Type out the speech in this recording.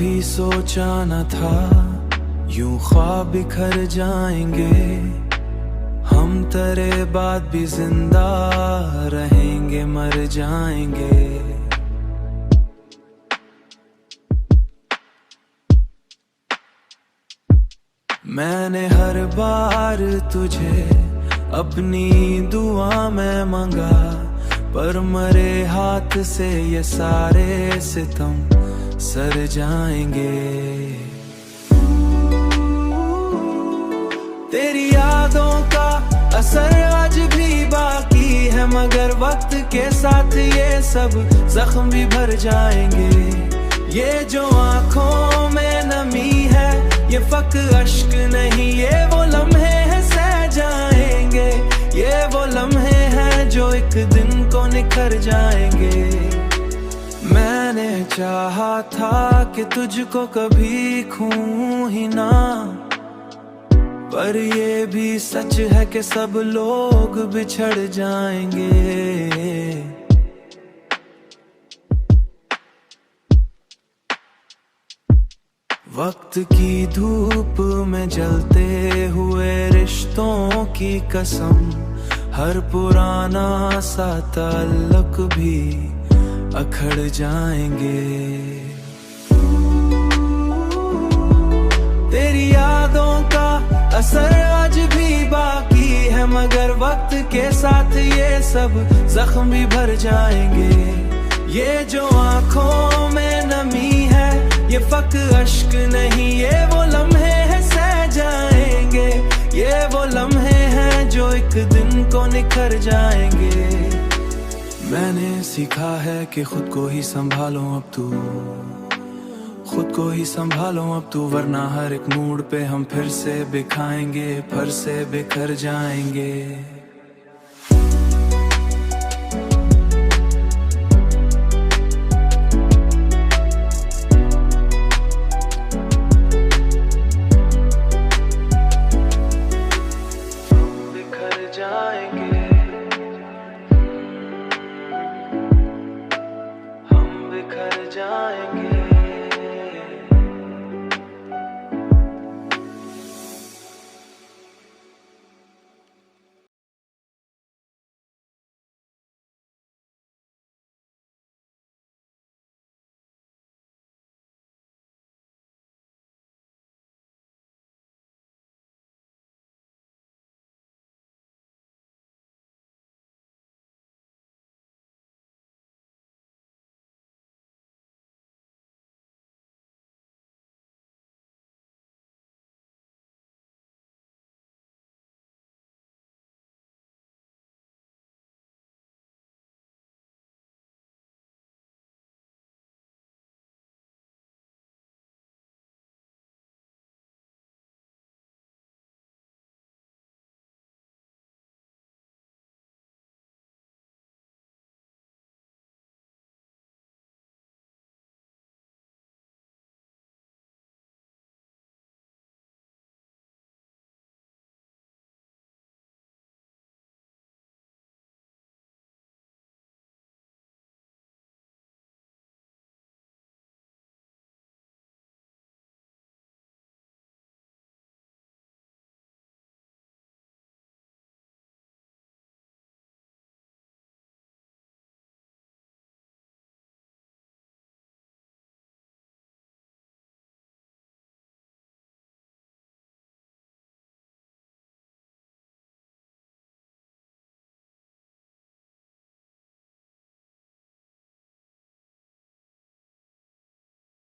कभी सोचा न था यूं ख्वाब बिखर जाएंगे। हम तेरे बाद भी जिंदा रहेंगे, मर जाएंगे। मैंने हर बार तुझे अपनी दुआ में मांगा, पर मरे हाथ से ये सारे सितम सर जाएंगे। तेरी यादों का असर आज भी बाकी है, मगर वक्त के साथ ये सब जख्म भी भर जाएंगे। ये जो आंखों में नमी है ये फक अश्क नहीं, ये वो लम्हे हैं सह जाएंगे। ये वो लम्हे हैं जो एक दिन को निखर जाएंगे। मैंने चाहा था कि तुझको कभी खोऊं ही ना, पर ये भी सच है कि सब लोग बिछड़ जाएंगे। वक्त की धूप में जलते हुए रिश्तों की कसम, हर पुराना सा ताल्लुक भी अखड़ जाएंगे। तेरी यादों का असर आज भी बाकी है, मगर वक्त के साथ ये सब जख्म भी भर जाएंगे। ये जो आंखों में नमी है ये फक अश्क नहीं, ये वो लम्हे हैं सह जाएंगे। ये वो लम्हे हैं जो एक दिन को निखर जाएंगे। मैंने सीखा है कि खुद को ही संभालो अब तू, खुद को ही संभालो अब तू, वरना हर एक मूड पे हम फिर से बिखाएंगे, फिर से बिखर जाएंगे।